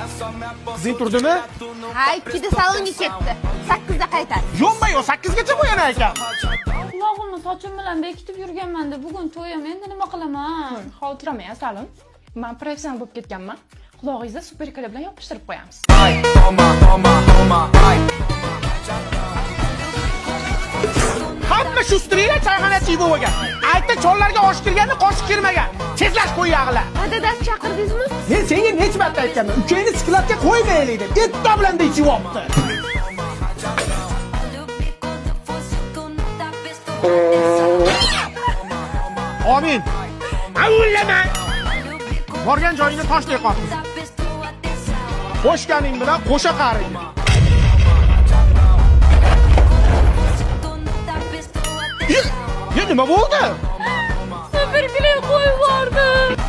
Qizing turdimi? Ha, 2da salonga ketdi. 8da qaytadi. Yo'nmay, 8gacha qo'yana ekan. Qulog'imni sochim bilan bekitib yurganman-da, bugun to'yim, endi nima qilaman? Xavotirlanmang, Salim. Men professional bo'lib ketganman. Qulog'ingizda superkala bilan yopishtirib qo'yamiz. Hamma shu stiriylar chayxonachi bo'lgan. Aytda chollarga osh kirganda qoshiq kirmagan. Cheklash qo'yag'lar. Dadasi chaqirdingizmi? Men senga necha marta aytganman, ukangni skladga qo'ymaylik deb. Etta bilan da ichib olibdi. Amin. Avullama. Borgan joyingga toshdek qol. Qo'shganing bilan qo'sha qaring. Ya nima bo'ldi? Superkala qo'yib yubordim.